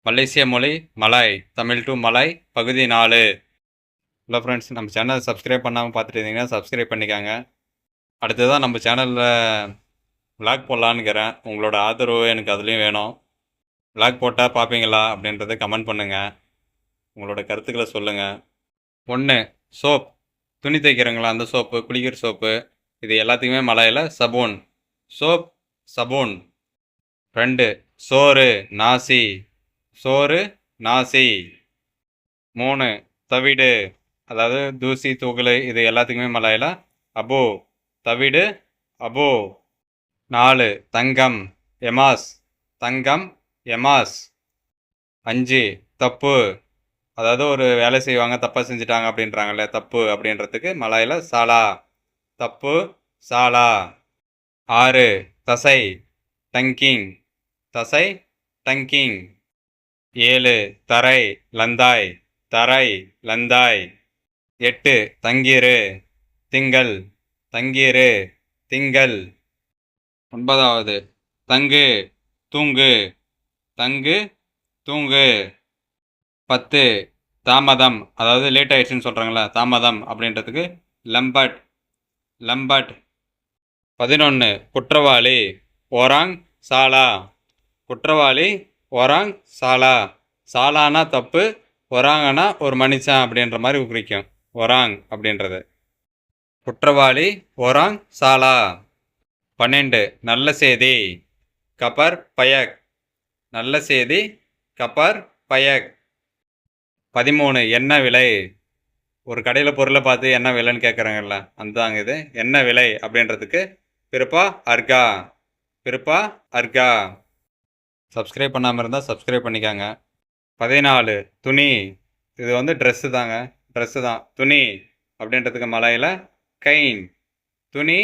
மலேசிய மொழி Malay, Tamil to Malay பகுதி 4. Hello friends, நம்ம சேனலை சப்ஸ்கிரைப் பண்ணாமல் பார்த்துட்டு இருந்தீங்கன்னா சப்ஸ்கிரைப் பண்ணிக்காங்க. அடுத்ததான் நம்ம சேனலில் விளாக் போடலான்னுக்கிறேன். உங்களோட ஆதரவு எனக்கு அதுலேயும் வேணும். விளாக் போட்டால் பார்ப்பீங்களா அப்படின்றத கமெண்ட் பண்ணுங்கள். உங்களோட கருத்துக்களை சொல்லுங்கள். 1. சோப், துணி தைக்கிறங்களா அந்த சோப்பு, குளிக்கிற சோப்பு, இது எல்லாத்துக்குமே மலாயில் சபூன், சோப், சபூன். 2. சோறு, நாசி, சோறு, நாசி. 3. தவிடு, அதாவது தூசி தூக்கல், இது எல்லாத்துக்குமே மலாயில் அபோ, தவிடு, அபோ. 4. தங்கம், எமாஸ், தங்கம், எமாஸ். 5. தப்பு, அதாவது ஒரு வேலை செய்வாங்க தப்பாக செஞ்சுட்டாங்க அப்படின்றாங்கல்ல, தப்பு அப்படின்றதுக்கு மலாயில் சாலா, தப்பு, சாலா. 6. தசை, டங்கிங், தசை, டங்கிங். 7. தரை, லந்தாய், தரை, லந்தாய். 8. தங்கிரு, திங்கள், தங்கிரு, திங்கள். 9. தங்கு, தூங்கு, தங்கு, தூங்கு. 10. தாமதம், அதாவது லேட் ஆயிடுச்சுன்னு சொல்கிறாங்களா, தாமதம் அப்படின்றதுக்கு லம்பட், லம்பட். 11. குற்றவாளி, ஓராங் சாலா, குற்றவாளி, ஒராங் சாலா. சாலானா தப்பு, ஒராங்கனா ஒரு மனுஷன் அப்படின்ற மாதிரி குறிக்கும் ஒராங் அப்படின்றது. குற்றவாளி, ஒராங் சாலா. 12. நல்ல செய்தி, கபர் பயக், நல்ல செய்தி, கபர் பயக். 13. என்ன விலை, ஒரு கடையில் பொருளை பார்த்து என்ன விலைன்னு கேட்குறாங்கல்ல, அந்தாங்க இது என்ன விலை அப்படின்றதுக்கு பிறப்பா அர்கா, பிறப்பா அர்கா. சப்ஸ்கிரைப் பண்ணாமல் இருந்தால் சப்ஸ்கிரைப் பண்ணிக்காங்க. 14. துணி, இது வந்து ட்ரெஸ்ஸு தாங்க, ட்ரெஸ்ஸு தான். துணி அப்படின்றதுக்கு மலையில் கைன், துணி,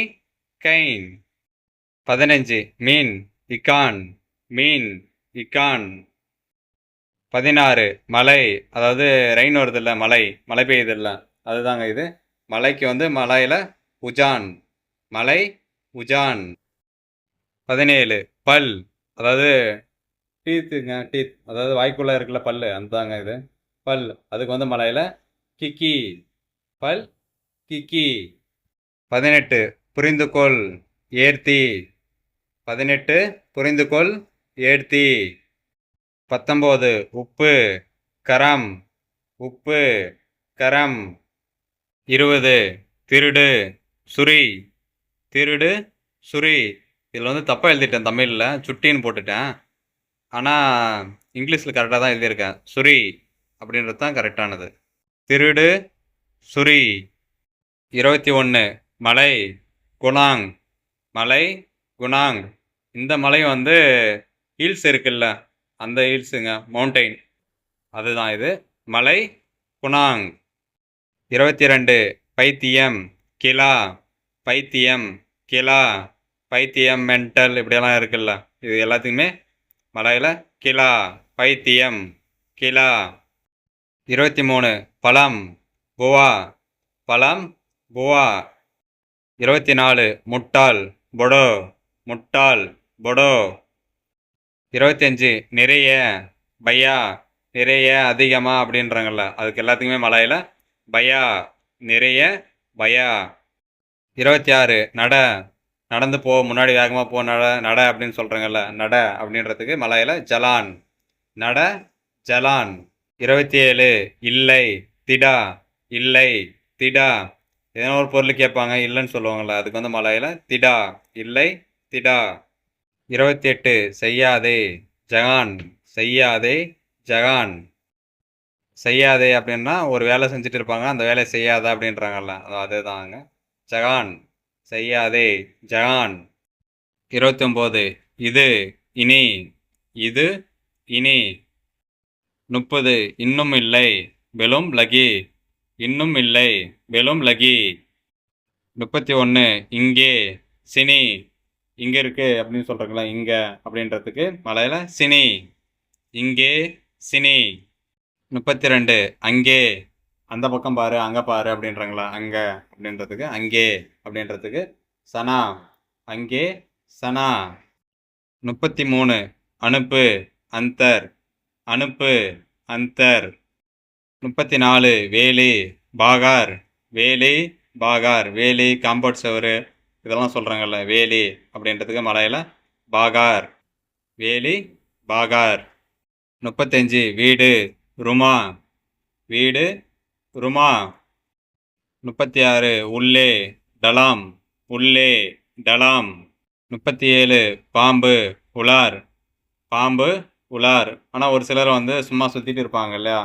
கைன். 15. மீன், இக்கான், மீன், இக்கான். 16. மலை, அதாவது ரெயின் வருது இல்லை, மழை, மழை பெய்யுது இல்லை, அதுதாங்க இது. மலைக்கு வந்து மலையில் உஜான், மலை, உஜான். 17. பல், அதாவது டீத்துங்க, டீத், அதாவது வாய்க்குள்ளே இருக்குல்ல பல், அதுதாங்க இது பல். அதுக்கு வந்து மலையில் கிக்கி, பல், கிக்கி. 18. புரிந்துகொள், ஏர்த்தி, 18. புரிந்துகொள், ஏர்த்தி. 19. உப்பு, கரம், உப்பு, கரம். 20. திருடு, சுரி, திருடு, சுரி. இதில் வந்து தப்பாக எழுதிட்டேன், தமிழில் சுட்டின்னு போட்டுட்டேன், ஆனால் இங்கிலீஷில் கரெக்டாக தான் எழுதியிருக்கேன். சுரி அப்படின்றது தான் கரெக்டானது. திருடு, சுரி. 21. மலை, குணாங், மலை, குணாங். இந்த மலை வந்து ஹில்ஸ் இருக்குல்ல, அந்த ஹில்ஸுங்க, மவுண்டெயின், அதுதான் இது மலை, குணாங். 22. பைத்தியம், கிலா, பைத்தியம், கிலா, பைத்தியம், மென்டல், இப்படியெல்லாம் இருக்குல்ல, இது எல்லாத்துக்குமே மலையில் கிலா, பைத்தியம், கிலா. 23. பழம், புவா, பழம், புவா. 24. முட்டாள், பொடோ, முட்டாள், பொடோ. 25. நிறைய, பையா, நிறைய, அதிகமாக அப்படின்றாங்கல்ல, அதுக்கு எல்லாத்துக்குமே மலையில் பையா, நிறைய, பையா. 26. நட, நடந்து போ, முன்னாடி வேகமாக போ, நட, நட அப்படின்னு சொல்கிறாங்கல்ல, நட அப்படின்றதுக்கு மலையில் ஜலான், நட, ஜலான். 27. இல்லை, திடா, இல்லை, திடா. ஏதோ ஒரு பொருள் கேட்பாங்க இல்லைன்னு சொல்லுவாங்கள்ல, அதுக்கு வந்து மலையில் திடா, இல்லை, திடா. 28. செய்யாதே, ஜகான், செய்யாதே, ஜகான். செய்யாதே அப்படின்னா ஒரு வேலை செஞ்சுட்டு இருப்பாங்க, அந்த வேலையை செய்யாத அப்படின்றாங்கல்ல, அதுதாங்க ஜகான், செய்யாதே, ஜகான். 29. இது, இனி, இது, இனி. 30. இன்னும் இல்லை, பெலும் லகி, இன்னும் இல்லை, பெலும் லகி. 31. இங்கே, சினி, இங்கே இருக்கு அப்படின்னு சொல்கிறாங்களா, இங்கே அப்படின்றதுக்கு மலையில் சினி, இங்கே, சினி. 32. அங்கே, அந்த பக்கம் பாரு, அங்கே பாரு அப்படின்றாங்களா, அங்கே அப்படின்றதுக்கு அங்கே அப்படின்றதுக்கு சனா, அங்கே, சனா. 33. அனுப்பு, அந்தர், அனுப்பு, அந்தர். 34 வேலி, பாகார், வேலி, பாகார், வேலி, காம்பவுண்ட் சுவரு இதெல்லாம் சொல்கிறாங்கல்ல, வேலி அப்படின்றதுக்கு மலையில் பாகார், வேலி, பாகார். 35 வீடு, ருமா, வீடு, ருமா. 36 உள்ளே, டலாம், உள்ளே, டலாம். 37 பாம்பு, உலார், பாம்பு, உலார். ஆனால் ஒரு சிலர் வந்து சும்மா சுற்றிட்டு இருப்பாங்க இல்லையா,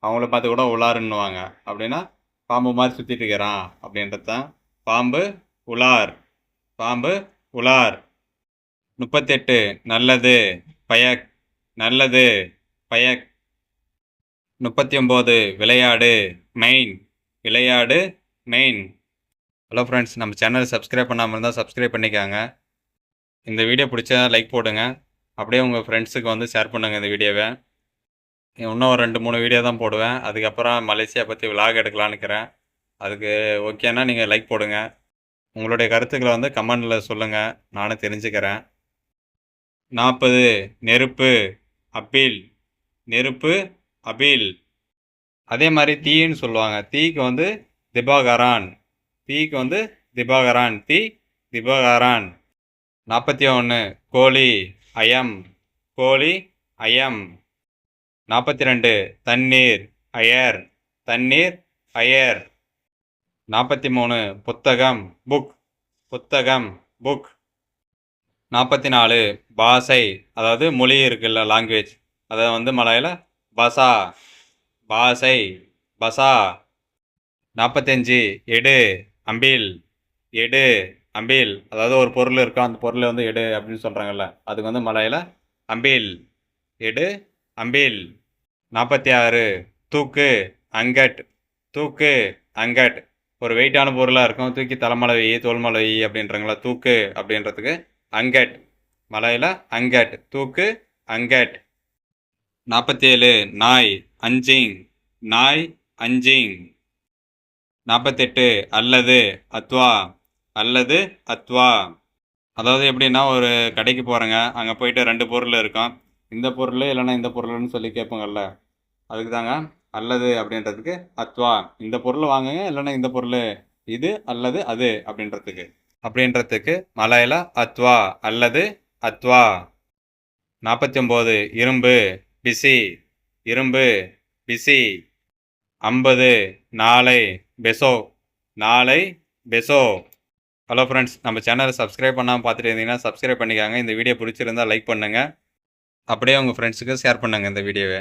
அவங்கள பார்த்து கூட உலாருன்னுவாங்க. அப்படின்னா பாம்பு மாதிரி சுற்றிட்டு இருக்கிறான் அப்படின்றது தான் பாம்பு, உலார், பாம்பு, உலார். 38 நல்லது, பயக், நல்லது, பயக். 39 விளையாடு, மெயின், விளையாடு, மெயின். ஹலோ ஃப்ரெண்ட்ஸ், நம்ம சேனலை சப்ஸ்கிரைப் பண்ணாமல் இருந்தால் சப்ஸ்கிரைப் பண்ணிக்காங்க. இந்த வீடியோ பிடிச்சா லைக் போடுங்க. அப்படியே உங்கள் ஃப்ரெண்ட்ஸுக்கு வந்து ஷேர் பண்ணுங்கள் இந்த வீடியோவை. இன்னும் ஒரு 2-3 வீடியோ தான் போடுவேன். அதுக்கப்புறம் மலேசியா பற்றி விலாக் எடுக்கலான்னு இருக்கிறேன். அதுக்கு ஓகேன்னா நீங்கள் லைக் போடுங்க. உங்களுடைய கருத்துக்களை வந்து கமெண்டில் சொல்லுங்கள், நானும் தெரிஞ்சுக்கிறேன். 40 நெருப்பு, அப்பீல், நெருப்பு, அபீல். அதே மாதிரி தீன்னு சொல்லுவாங்க. தீக்கு வந்து திபாகரான், தீக்கு வந்து திபாகரான், தீ, திபாகரான். 41 கோழி, அயம், கோழி, அயம். 42 தண்ணீர், அயர், தண்ணீர், அயர். 43 புத்தகம், புக், புத்தகம், புக். 44 பாஷை, அதாவது மொழி இருக்குல்ல, லாங்குவேஜ், அதை வந்து மலையில் பசா, பாஷை, பசா. 45 எடு, அம்பில், எடு, அம்பில். அதாவது ஒரு பொருள் இருக்கும், அந்த பொருளை வந்து எடு அப்படின்னு சொல்கிறாங்கல்ல, அதுக்கு வந்து மலையில் அம்பில், எடு, அம்பில். 46 தூக்கு, அங்கட், தூக்கு, அங்கட். ஒரு வெயிட்டான பொருளாக இருக்கும், தூக்கி தலைமலை வை, தோல் மலை வை அப்படின்றாங்களா, தூக்கு அப்படின்றதுக்கு அங்கட், மலையில் அங்கட், தூக்கு, அங்கட். 47 நாய், அஞ்சிங், நாய், அஞ்சிங். 48 அல்லது, அத்வா, அல்லது, அத்வா. அதாவது எப்படின்னா, ஒரு கடைக்கு போகிறேங்க, அங்கே போயிட்டு 2 பொருள் இருக்கும், இந்த பொருள் இல்லைன்னா இந்த பொருள்னு சொல்லி கேட்போங்கல்ல, அதுக்கு தாங்க அல்லது அப்படின்றதுக்கு அத்வா. இந்த பொருள் வாங்குங்க, இல்லைன்னா இந்த பொருள், இது அல்லது அது அப்படின்றதுக்கு மலையில் அத்வா, அல்லது, அத்வா. 49 இரும்பு, பிசி, இரும்பு, பிசி. 50 நாளை, பெசோ, நாளை, பெசோ. ஹலோ ஃப்ரெண்ட்ஸ், நம்ம சேனலை சப்ஸ்கிரைப் பண்ணாமல் பார்த்துட்டு இருந்தீங்கன்னா சப்ஸ்கிரைப் பண்ணிக்காங்க. இந்த வீடியோ பிடிச்சிருந்தால் லைக் பண்ணுங்கள். அப்படியே உங்கள் ஃப்ரெண்ட்ஸுக்கு ஷேர் பண்ணுங்கள் இந்த வீடியோவை.